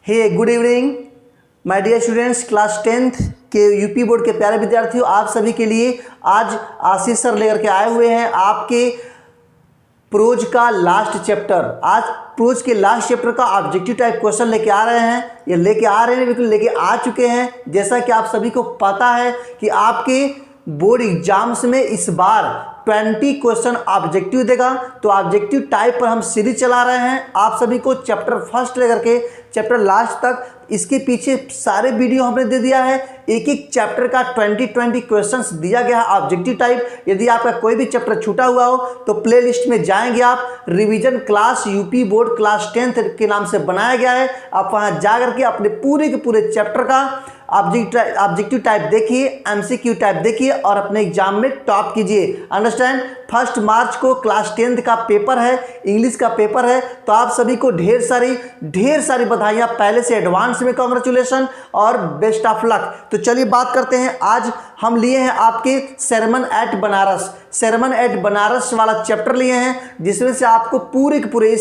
Hey good evening my dear students, class 10th के UP board के प्यारे विद्यार्थियों, आप सभी के लिए आज आशीष सर लेकर के आए हुए हैं आपके प्रोज का लास्ट चैप्टर। आज प्रोज के लास्ट चैप्टर का ऑब्जेक्टिव टाइप क्वेश्चन लेके आ रहे हैं, ये लेके आ रहे हैं बिल्कुल लेके आ चुके हैं। जैसा कि आप सभी को पता है कि आपके बोर्ड एग्जाम्स में इस बार 20 क्वेश्चन ऑब्जेक्टिव देगा, तो ऑब्जेक्टिव टाइप पर हम सीरीज चला रहे हैं। आप सभी को चैप्टर फर्स्ट लेकर के चैप्टर लास्ट तक इसके पीछे सारे वीडियो हमने दे दिया है। एक एक चैप्टर का 20 क्वेश्चंस दिया गया है ऑब्जेक्टिव टाइप। यदि आपका कोई भी चैप्टर छूटा हुआ हो तो प्ले लिस्ट में जाएंगे आप, revision class UP board class 10th के नाम से बनाया गया है। आप वहां जाकर के अपने पूरे के पूरे चैप्टर का ऑब्जेक्टिव टाइप देखिए, एमसीक्यू टाइप देखिए और अपने एग्जाम में टॉप कीजिए। अंडरस्टैंड। 1 मार्च को क्लास 10th का पेपर है, इंग्लिश का पेपर है, तो आप सभी को ढेर सारी बधाइयाँ पहले से, एडवांस में कांग्रेचुलेशन और बेस्ट ऑफ लक। तो चलिए बात करते हैं। आज हम लिए हैं आपके sermon at बनारस वाला चैप्टर लिए हैं, जिसमें से आपको पूरे के पूरे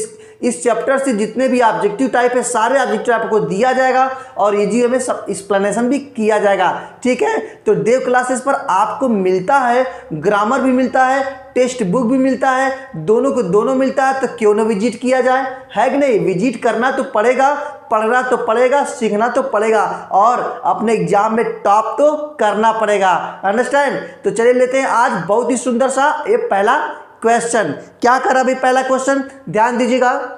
इस चैप्टर से जितने भी ऑब्जेक्टिव टाइप है सारे ऑब्जेक्टिव टाइप को दिया जाएगा और इजी में सब एक्सप्लेनेशन भी किया जाएगा। ठीक है, तो देव क्लासेस पर आपको मिलता है, ग्रामर भी मिलता है, टेक्स्ट बुक भी मिलता है, दोनों को दोनों मिलता है। तो क्यों ना विजिट किया जाए, है कि नहीं? विजिट करना तो पड़ेगा, पढ़ना तो पड़ेगा, सीखना तो पड़ेगा और अपने एग्जाम में टॉप तो करना पड़ेगा। अंडरस्टैंड। तो चलिए लेते हैं आज बहुत ही सुंदर सा ये पहला क्वेश्चन। क्या करा भाई? पहला क्वेश्चन ध्यान दीजिएगा।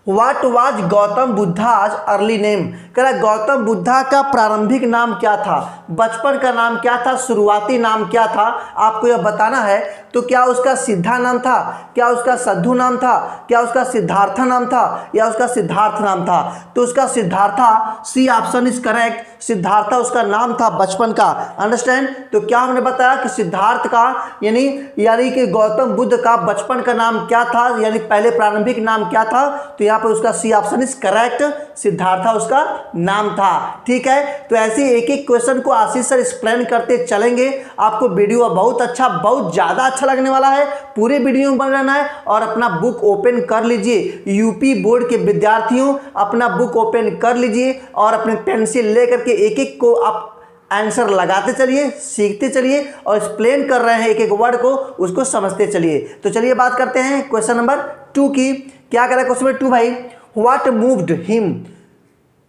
What was Gautam Buddha's early name? कह रहा गौतम बुद्धा का प्रारंभिक नाम क्या था, बचपन का नाम क्या था, शुरुआती नाम क्या था, आपको यह बताना है। तो क्या उसका सिद्धा नाम था, क्या उसका सद्धु नाम था, क्या उसका सिद्धार्थ नाम था या उसका सिद्धार्थ नाम था? तो उसका Siddhartha, C option is correct. Siddhartha उसका नाम था बचपन का। अंडरस्टैंड। तो क्या हमने बताया कि सिद्धार्थ का यानी कि गौतम बुद्ध का बचपन का नाम क्या था, यानी पहले प्रारंभिक नाम क्या था? तो यहाँ पर उसका C option is correct, Siddhartha उसका नाम था। ठीक है, तो ऐसे एक एक क्वेश्चन को आशीष सर एक्सप्लेन करते चलेंगे। आपको वीडियो बहुत ज़्यादा अच्छा लगने वाला है। पूरे वीडियो में बन रहना है और अपना बुक ओपन कर लीजिए। यूपी बोर्ड के विद्यार्थियों अपना बुक ओपन कर लीजिए और अपने पेंसिल लेकर के एक एक को आप आंसर लगाते चलिए, सीखते चलिए और एक्सप्लेन कर रहे हैं एक एक वर्ड को, उसको समझते चलिए। तो चलिए बात करते हैं क्वेश्चन नंबर 2 की। क्या कह रहा है क्वेश्चन नंबर 2 भाई? What moved him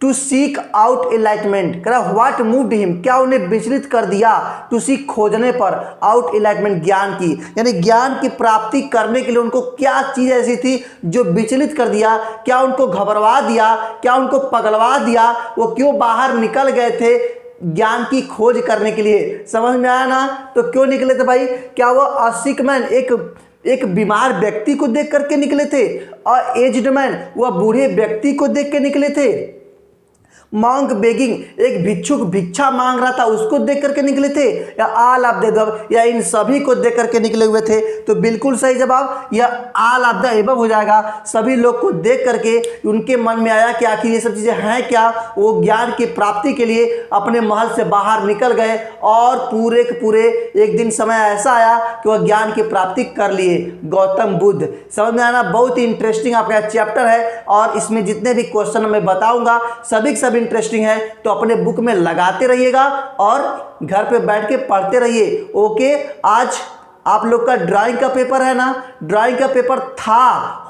to seek out enlightenment? कह रहा व्हाट मूव्ड हिम, क्या उन्हें विचलित कर दिया, टू सीक खोजने पर, आउट एनलाइटमेंट ज्ञान की, यानी ज्ञान की प्राप्ति करने के लिए उनको क्या चीज ऐसी थी जो विचलित कर दिया? क्या उनको घबरवा दिया, क्या उनको पगलवा दिया? वो क्यों बाहर निकल गए थे ज्ञान की खोज करने के लिए? समझ में आया ना? तो क्यों निकले थे भाई? क्या वो असिक मैन एक बीमार व्यक्ति को देख करके निकले थे, और एज्ड मैन वह बूढ़े व्यक्ति को देख के निकले थे, मॉन्क बेगिंग एक भिक्षुक भिक्षा मांग रहा था उसको देख करके निकले थे, या आल ऑफ द एबव या इन सभी को देख करके निकले हुए थे? तो बिल्कुल सही जवाब यह आल ऑफ द एबव हो जाएगा। सभी लोग को देख करके उनके मन में आया कि आखिर ये सब चीजें हैं क्या। वो ज्ञान की प्राप्ति के लिए अपने महल से बाहर निकल गए और पूरे के पूरे एक दिन समय ऐसा आया कि वह ज्ञान की प्राप्ति कर लिए, गौतम बुद्ध। समझ में आना? बहुत ही इंटरेस्टिंग आपका चैप्टर है और इसमें जितने भी क्वेश्चन मैं बताऊंगा सभी इंटरेस्टिंग है। तो अपने बुक में लगाते रहिएगा और घर पे बैठ के पढ़ते रहिए। ओके, आज आप लोग का ड्राइंग का पेपर है ना? ड्राइंग का पेपर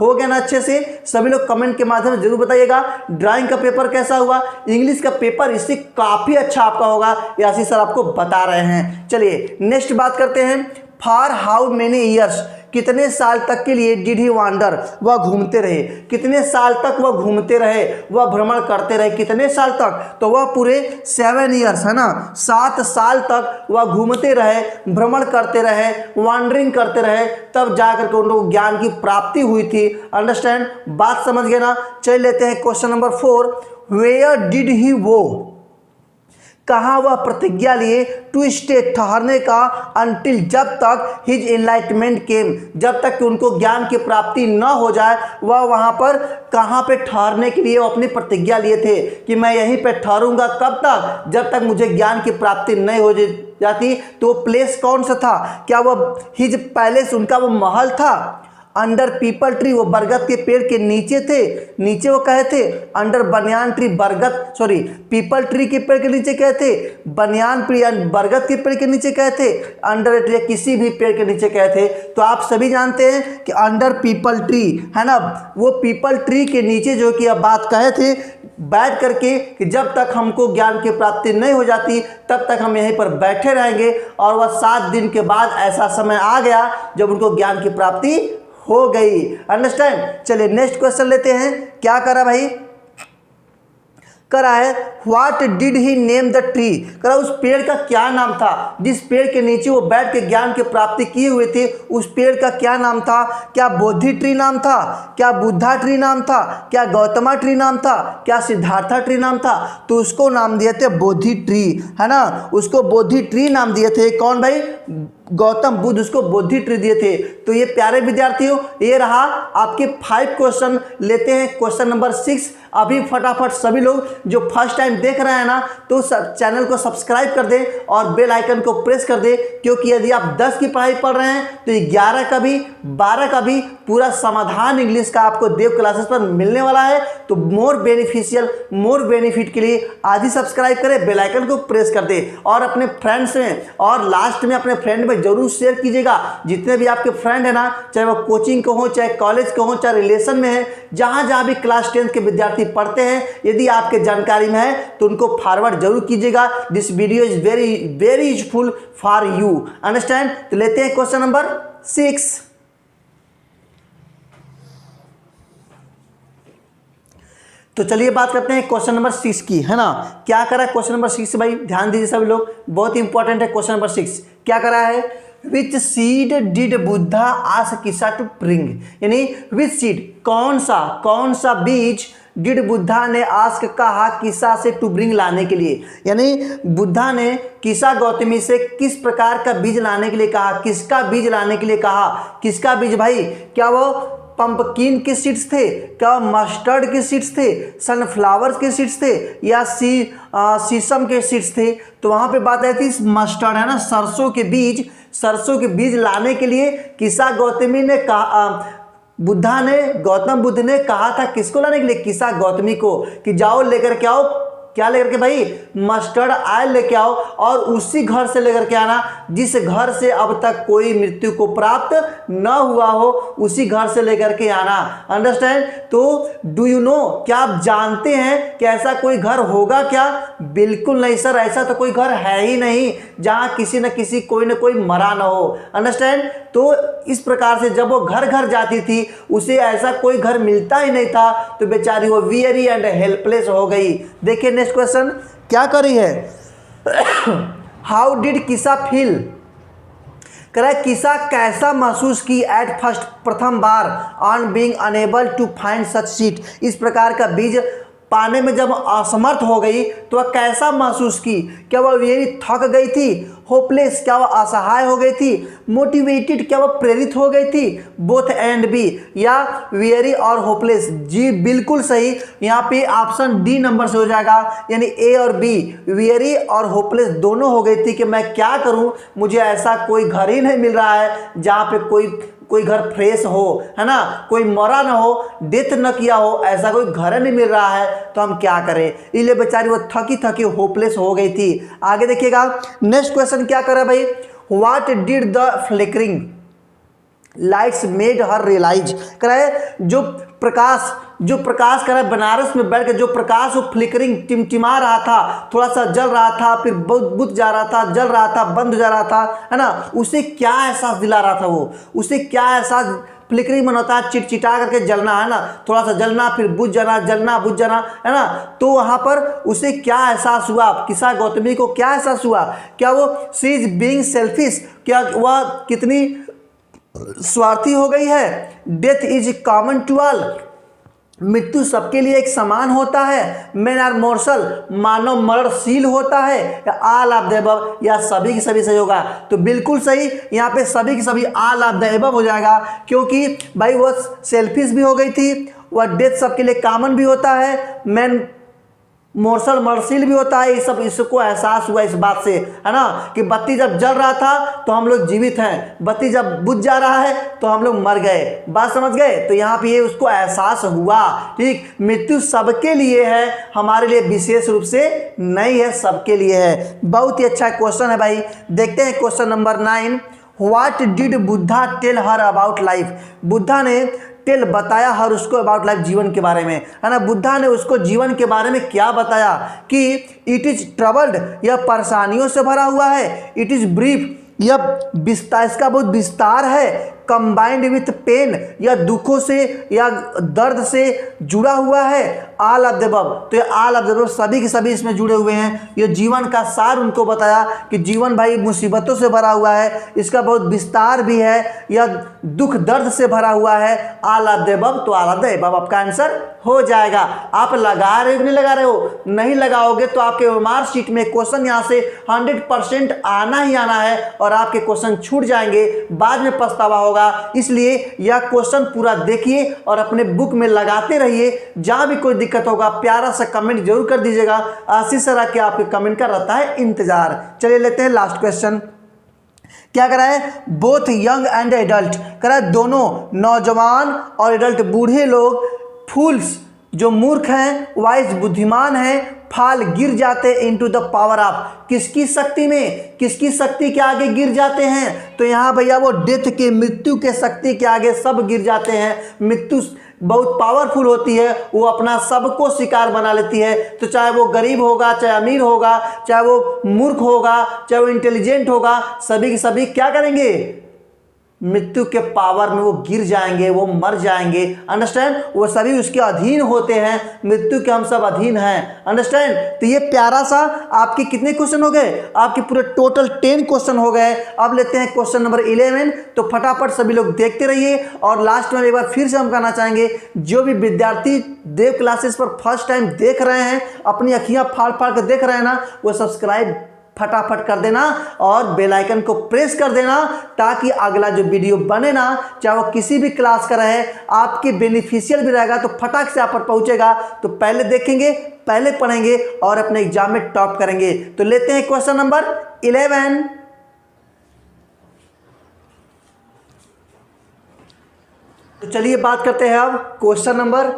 हो गया ना अच्छे से? सभी लोग कमेंट के माध्यम से जरूर बताइएगा ड्राइंग का पेपर कैसा हुआ। इंग्लिश का पेपर इससे काफी अच्छा आपका होगा, ये आशीष सर आपको बता रहे हैं। चलिए नेक्स्ट बात करते हैं। फॉर हाउ मेनी ईयर्स, कितने साल तक के लिए डिड ही वांडर, वह घूमते रहे? कितने साल तक वह घूमते रहे, वह भ्रमण करते रहे? कितने साल तक? तो वह पूरे 7 ईयर्स, है ना, 7 साल तक वह घूमते रहे, भ्रमण करते रहे, वांडरिंग करते रहे, तब जाकर के उन लोगों को ज्ञान की प्राप्ति हुई थी। अंडरस्टैंड? बात समझ गए ना? चल लेते हैं question number 4। Where did he वो, कहाँ वह प्रतिज्ञा लिए, टू स्टे ठहरने का, अंटिल जब तक हिज एनलाइटमेंट केम, जब तक कि उनको ज्ञान की प्राप्ति न हो जाए, वह वहाँ पर कहाँ पे ठहरने के लिए वो अपनी प्रतिज्ञा लिए थे कि मैं यहीं पे ठहरूंगा। कब तक? जब तक मुझे ज्ञान की प्राप्ति नहीं हो जाती। तो प्लेस कौन सा था? क्या वह हिज पैलेस, उनका वो महल था? अंडर पीपल ट्री, वो बरगद के पेड़ के नीचे थे, नीचे वो कहे थे। Under banyan tree, people tree के पेड़ के नीचे कहे थे, बनियान ट्री बरगद के पेड़ के नीचे कहे थे, अंडर ट्री किसी भी पेड़ के नीचे कहे थे। तो आप सभी जानते हैं कि अंडर पीपल ट्री है ना, वो पीपल ट्री के नीचे जो कि अब बात कहे थे बैठ करके कि जब तक हमको ज्ञान की प्राप्ति नहीं हो जाती तब तक हम यहीं पर बैठे रहेंगे। और वह 7 दिन के बाद ऐसा समय आ गया जब उनको ज्ञान की प्राप्ति हो गई। अंडरस्टैंड। चलिए नेक्स्ट क्वेश्चन लेते हैं। क्या करा भाई, करा है what did he name the tree, करा उस पेड़ का क्या नाम था जिस पेड़ के नीचे वो बैठ के ज्ञान की प्राप्ति किए हुए थे, उस पेड़ का क्या नाम था? क्या बोधि ट्री नाम था, क्या बुद्धा ट्री नाम था, क्या गौतमा ट्री नाम था, क्या सिद्धार्था ट्री नाम था? तो उसको नाम दिए थे बोधि ट्री, है ना, उसको बोधि ट्री नाम दिए थे। कौन भाई? गौतम बुद्ध उसको बोधि ट्री दिए थे। तो ये प्यारे विद्यार्थियों, ये रहा आपके 5 क्वेश्चन। लेते हैं क्वेश्चन नंबर 6। अभी फटाफट सभी लोग जो फर्स्ट टाइम देख रहे हैं ना, तो चैनल को सब्सक्राइब कर दें और बेल आइकन को प्रेस कर दें, क्योंकि यदि आप 10 की पढ़ाई पढ़ रहे हैं तो 11 का भी 12 का भी पूरा समाधान इंग्लिश का आपको देव क्लासेस पर मिलने वाला है। तो मोर बेनिफिट के लिए आज ही सब्सक्राइब करें, बेल आइकन को प्रेस कर दें और अपने फ्रेंड्स में और लास्ट में अपने फ्रेंड में जरूर शेयर कीजिएगा। जितने भी आपके फ्रेंड है ना, चाहे वो कोचिंग को हो, चाहे कॉलेज को हो, चाहे रिलेशन में है, जहां भी क्लास 10 के विद्यार्थी पढ़ते हैं, यदि आपके जानकारी में है तो उनको फॉरवर्ड जरूर कीजिएगा। This video is very useful for you. Understand. तो लेते हैं क्वेश्चन नंबर 6। तो चलिए बात करते हैं क्वेश्चन नंबर 6 की, है ना। क्या करा है क्वेश्चन नंबर 6 भाई, ध्यान दीजिए सभी लोग, बहुत इंपॉर्टेंट है क्वेश्चन नंबर 6। क्या करा है? विच सीड डिड बुद्धा आस्क किसा टू ब्रिंग, यानी विच सीड, कौन सा बीज डिड बुद्धा ने आस्क कहा किसा से टू ब्रिंग लाने के लिए, यानी बुद्धा ने किसा गौतमी से किस प्रकार का बीज लाने के लिए कहा, किसका बीज लाने के लिए कहा। किसका बीज भाई? क्या वो पंपकिन के सीड्स थे, क्या मस्टर्ड के सीड्स थे, सनफ्लावर्स के सीड्स थे, या सीसम के सीड्स थे? तो वहां पे बात आई थी मस्टर्ड, है ना, सरसों के बीज लाने के लिए किसा गौतमी ने कहा, गौतम बुद्ध ने कहा था किसको लाने के लिए? किसा गौतमी को, कि जाओ लेकर के आओ, क्या लेकर के भाई? मस्टर्ड ऑयल लेके आओ और उसी घर से लेकर के आना जिस घर से अब तक कोई मृत्यु को प्राप्त न हुआ हो, उसी घर से लेकर के आना। अंडरस्टैंड। तो डू यू नो, क्या आप जानते हैं कि ऐसा कोई घर होगा क्या? बिल्कुल नहीं सर, ऐसा तो कोई घर है ही नहीं जहां किसी न किसी कोई न कोई मरा ना हो। अंडरस्टैंड। तो इस प्रकार से जब वो घर घर जाती थी, उसे ऐसा कोई घर मिलता ही नहीं था, तो बेचारी वो वीयरी एंड हेल्पलेस हो गई। देखिए नेक्स्ट क्वेश्चन क्या कर रही है। हाउ डिड किसा फील, कह रहा है किसा कैसा महसूस की एट फर्स्ट, प्रथम बार, on being unable to find such seed, इस प्रकार का बीज पाने में जब असमर्थ हो गई तो वह कैसा महसूस की? क्या वह वेरी थक गई थी? होपलेस, क्या वह असहाय हो गई थी? मोटिवेटेड, क्या वह प्रेरित हो गई थी? बोथ एंड बी, या वेरी और होपलेस? जी बिल्कुल सही, यहाँ पे ऑप्शन डी नंबर से हो जाएगा, यानी ए और बी, वेरी और होपलेस दोनों हो गई थी कि मैं क्या करूँ, मुझे ऐसा कोई घर ही नहीं मिल रहा है जहाँ पे कोई घर फ्रेश हो, है ना, कोई मरा ना हो, डेथ न किया हो, ऐसा कोई घर नहीं मिल रहा है, तो हम क्या करें? इसलिए बेचारी वो थकी होपलेस हो गई थी। आगे देखिएगा नेक्स्ट क्वेश्चन क्या कर रहा है भाई। What did the flickering lights made her realise, कह रहा है जो प्रकाश कर रहा है, बनारस में बैठ के जो प्रकाश वो फ्लिकरिंग टिमटिमा रहा था, थोड़ा सा जल रहा था, फिर बुझ जा रहा था, जल रहा था, बंद हो जा रहा था, है ना, उसे क्या एहसास दिला रहा था? वो उसे क्या एहसास, फ्लिकरिंग में होता है चिटचिटा करके जलना, है ना, थोड़ा सा जलना फिर बुझ जाना, जलना बुझ जाना, है ना। तो वहां पर उसे क्या एहसास हुआ? किसा गौतमी को क्या एहसास हुआ? क्या वो शी इज बीइंग सेल्फिश, क्या वह कितनी स्वार्थी हो गई है? Death is common to all, मृत्यु सबके लिए एक समान होता है। मेन आर मोर्सल, मानव मरणशील होता है। या ऑल ऑफ द अबव, या सभी की सभी सही होगा? तो बिल्कुल सही, यहाँ पे सभी की सभी ऑल ऑफ द अबव हो जाएगा, क्योंकि भाई वो सेल्फिश भी हो गई थी, वह डेथ सबके लिए कॉमन भी होता है, मैन मर्सिल भी होता है। ये सब इसको एहसास हुआ इस बात से, है ना, कि बत्ती जब जल रहा था तो हम लोग जीवित हैं, बत्ती जब बुझ जा रहा है तो हम लोग मर गए। बात समझ गए? तो यहाँ पे ये उसको एहसास हुआ। ठीक, मृत्यु सबके लिए है, हमारे लिए विशेष रूप से नहीं है, सबके लिए है। बहुत ही अच्छा क्वेश्चन है भाई। देखते हैं question number 9। What did Buddha tell her about life? Buddha ने टेल बताया हर उसको अबाउट लाइफ, जीवन के बारे में, है ना। बुद्धा ने उसको जीवन के बारे में क्या बताया कि इट इज ट्रबल्ड, यह परेशानियों से भरा हुआ है। इट इज ब्रीफ, यह विस्तार, इसका बहुत विस्तार है। कंबाइंड विथ पेन, या दुखों से या दर्द से जुड़ा हुआ है। ऑल ऑफ द अबव, तो ये ऑल ऑफ द अबव सभी के सभी इसमें जुड़े हुए हैं। ये जीवन का सार उनको बताया कि जीवन भाई मुसीबतों से भरा हुआ है, इसका बहुत विस्तार भी है, यह दुख दर्द से भरा हुआ है। ऑल ऑफ द अबव, तो ऑल ऑफ द अबव आपका आंसर हो जाएगा। आप लगा रहे हो कि नहीं लगा रहे हो? नहीं लगाओगे तो आपके मार्कशीट में क्वेश्चन यहाँ से 100% आना ही आना है और आपके क्वेश्चन छूट जाएंगे, बाद में पछतावा होगा। इसलिए यह क्वेश्चन पूरा देखिए और अपने बुक में लगाते रहिए। जहां भी कोई दिक्कत होगा प्यारा सा कमेंट जरूर कर दीजिएगा। आशीष सर आके आपके कमेंट का रहता है इंतजार। चलिए लेते हैं लास्ट क्वेश्चन। क्या करा है? बोथ यंग एंड एडल्ट, करा है दोनों, नौजवान और एडल्ट, बूढ़े लोग, फूल्स जो मूर्ख हैं, वाइज बुद्धिमान हैं, फाल गिर जाते इनटू द पावर ऑफ, किसकी शक्ति में, किसकी शक्ति के आगे गिर जाते हैं? तो यहाँ भैया वो डेथ के, मृत्यु के शक्ति के आगे सब गिर जाते हैं। मृत्यु बहुत पावरफुल होती है, वो अपना सबको शिकार बना लेती है। तो चाहे वो गरीब होगा, चाहे अमीर होगा, चाहे वो मूर्ख होगा, चाहे वो इंटेलिजेंट होगा, सभी के सभी क्या करेंगे? मृत्यु के पावर में वो गिर जाएंगे, वो मर जाएंगे। अंडरस्टैंड? वो सभी उसके अधीन होते हैं, मृत्यु के हम सब अधीन हैं। अंडरस्टैंड? तो ये प्यारा सा आपके कितने क्वेश्चन हो गए? आपके पूरे टोटल 10 क्वेश्चन हो गए। अब लेते हैं क्वेश्चन नंबर 11। तो फटाफट सभी लोग देखते रहिए। और लास्ट में एक बार फिर से हम कहना चाहेंगे, जो भी विद्यार्थी देव क्लासेस पर फर्स्ट टाइम देख रहे हैं, अपनी अखियां फाड़ फाड़ कर देख रहे हैं ना, वो सब्सक्राइब फटाफट कर देना और बेल आइकन को प्रेस कर देना, ताकि अगला जो वीडियो बने ना, चाहे वो किसी भी क्लास का रहे, आपके बेनिफिशियल भी रहेगा, तो फटाक से आप पर पहुंचेगा। तो पहले देखेंगे, पहले पढ़ेंगे और अपने एग्जाम में टॉप करेंगे। तो लेते हैं क्वेश्चन नंबर 11। तो चलिए बात करते हैं अब क्वेश्चन नंबर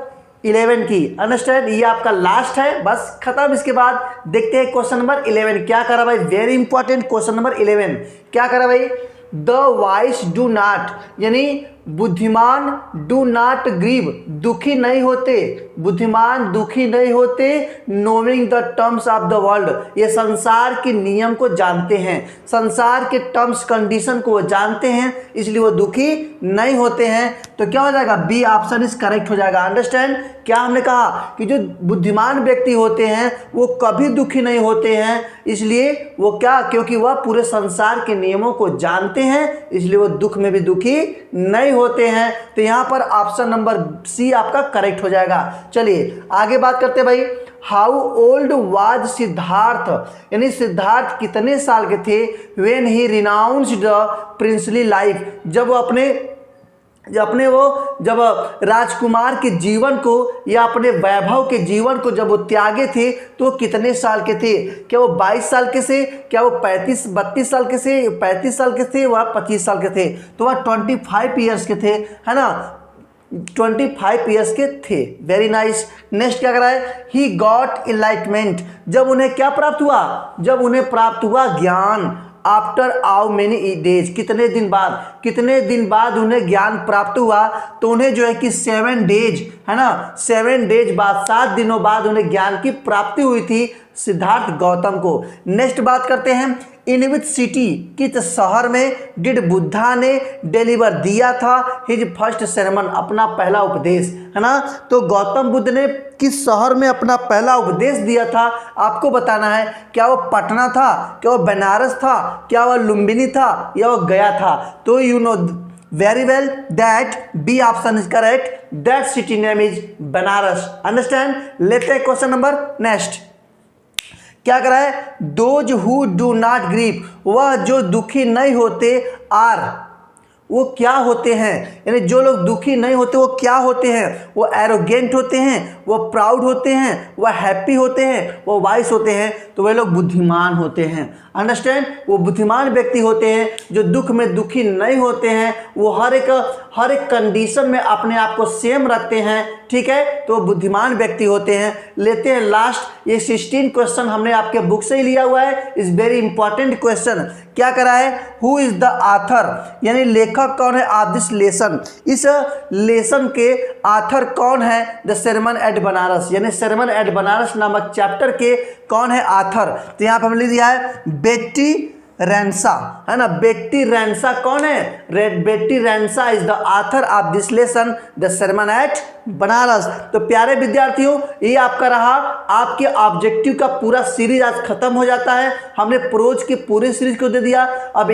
11 की। अंडरस्टैंड? ये आपका लास्ट है, बस खत्म। इसके बाद देखते हैं क्वेश्चन नंबर 11 क्या करा भाई। वेरी इंपॉर्टेंट क्वेश्चन नंबर 11 क्या करा भाई? द वाइस डू नॉट, यानी बुद्धिमान डू नॉट ग्रीव, दुखी नहीं होते, बुद्धिमान दुखी नहीं होते, knowing the terms of the world, ये संसार के नियम को जानते हैं, संसार के टर्म्स कंडीशन को वो जानते हैं, इसलिए वो दुखी नहीं होते हैं। तो क्या हो जाएगा? बी ऑप्शन इज करेक्ट हो जाएगा। अंडरस्टैंड? क्या हमने कहा कि जो बुद्धिमान व्यक्ति होते हैं वो कभी दुखी नहीं होते हैं, इसलिए वो क्या, क्योंकि वह पूरे संसार के नियमों को जानते हैं, इसलिए वो दुख में भी दुखी नहीं होते हैं। तो यहाँ पर ऑप्शन नंबर सी आपका करेक्ट हो जाएगा। चलिए आगे बात करते हैं भाई। हाउ ओल्ड वाज सिद्धार्थ, यानी सिद्धार्थ कितने साल के थे? When he renounced the princely life, जब जब राजकुमार के जीवन को या अपने वैभव के जीवन को जब वो त्यागे थे, तो कितने साल के थे? क्या वो 22 साल के थे? क्या वो 32 साल के थे? 35 साल के थे? वह 25 साल के थे? तो वह 25 ईयर्स के थे, है ना, 25 ईयर्स के थे। Very nice. नेक्स्ट क्या करा है? ही गॉट इनलाइटमेंट, जब उन्हें क्या प्राप्त हुआ? जब उन्हें प्राप्त हुआ ज्ञान। आफ्टर हाउ मेनी डेज, कितने दिन बाद उन्हें ज्ञान प्राप्त हुआ? तो उन्हें जो है कि 7 डेज, है ना, 7 डेज बाद, 7 दिनों बाद उन्हें ज्ञान की प्राप्ति हुई थी सिद्धार्थ गौतम को। नेक्स्ट बात करते हैं, इन विच सिटी, किस शहर में डिड बुद्धा ने डिलीवर दिया था हिज फर्स्ट sermon, अपना पहला उपदेश, है ना। तो गौतम बुद्ध ने किस शहर में अपना पहला उपदेश दिया था, आपको बताना है। क्या वो पटना था? क्या वो बनारस था? क्या वो लुम्बिनी था? या वो गया था? तो you know very well that B option is correct, that city name is Banaras. Understand? लेते हैं क्वेश्चन नंबर नेक्स्ट। क्या करा है? Those who do not grieve, वह जो दुखी नहीं होते, आर वो क्या होते हैं, यानी जो लोग दुखी नहीं होते वो क्या होते हैं, वो एरोगेंट होते हैं, वो प्राउड होते हैं, वो हैप्पी होते हैं, वो वाइस होते हैं, तो वे लोग बुद्धिमान होते हैं। अंडरस्टैंड, वो बुद्धिमान व्यक्ति होते हैं जो दुख में दुखी नहीं होते हैं, वो हर एक कंडीशन में अपने आप को सेम रखते हैं, ठीक है, तो बुद्धिमान व्यक्ति होते हैं। लेते हैं लास्ट, ये 16 क्वेश्चन हमने आपके बुक से ही लिया हुआ है, इज वेरी इंपॉर्टेंट क्वेश्चन। क्या करा है, हु इज द आथर, यानी लेखक कौन है ऑफ दिस लेसन, इस लेसन के आथर कौन है, द sermon एट बनारस, यानी sermon एट बनारस नामक चैप्टर के कौन है आथर। तो यहाँ पर हमने लिख दिया है बेट्टी रैंसा, है ना, बेट्टी रैंसा कौन है, Betty Renshaw is the author of this lesson the sermon at Banaras. तो प्यारे विद्यार्थियों, ये आपका रहा, आपके ऑब्जेक्टिव का पूरा सीरीज आज खत्म हो जाता है। हमने प्रोज की पूरी सीरीज को दे दिया। अब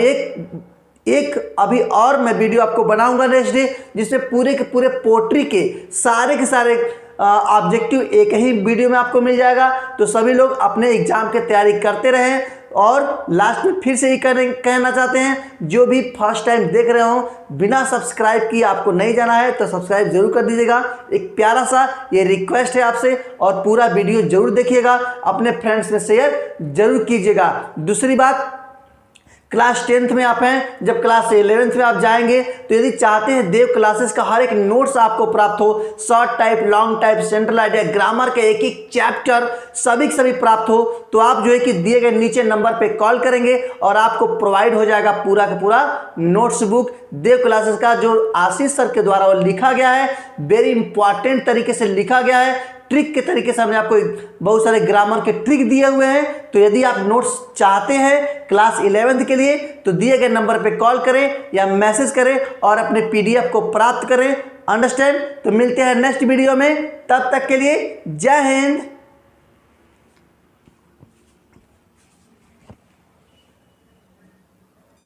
एक अभी और मैं वीडियो आपको बनाऊंगा नेक्स्ट डे, जिसमें पूरे के पूरे पोट्री के सारे ऑब्जेक्टिव एक ही वीडियो में आपको मिल जाएगा। तो सभी लोग अपने एग्जाम की तैयारी करते रहें। और लास्ट में फिर से ही कहना चाहते हैं, जो भी फर्स्ट टाइम देख रहे हो, बिना सब्सक्राइब किए आपको नहीं जाना है तो सब्सक्राइब जरूर कर दीजिएगा। एक प्यारा सा ये रिक्वेस्ट है आपसे, और पूरा वीडियो जरूर देखिएगा, अपने फ्रेंड्स में शेयर जरूर कीजिएगा। दूसरी बात, क्लास 10th में आप हैं, जब क्लास 11th में आप जाएंगे तो यदि चाहते हैं देव क्लासेस का हर एक नोट्स आपको प्राप्त हो, short type, long type, central idea, grammar के एक एक चैप्टर सभी के सभी प्राप्त हो, तो आप जो है कि दिए गए नीचे नंबर पे कॉल करेंगे और आपको प्रोवाइड हो जाएगा पूरा का पूरा नोट्स बुक देव क्लासेस का, जो आशीष सर के द्वारा वो लिखा गया है, वेरी इंपॉर्टेंट तरीके से लिखा गया है, ट्रिक के तरीके से हमने आपको बहुत सारे ग्रामर के ट्रिक दिए हुए हैं। तो यदि आप नोट्स चाहते हैं क्लास 11th के लिए, तो दिए गए नंबर पे कॉल करें या मैसेज करें और अपने PDF को प्राप्त करें। अंडरस्टैंड। तो मिलते हैं नेक्स्ट वीडियो में, तब तक के लिए जय हिंद।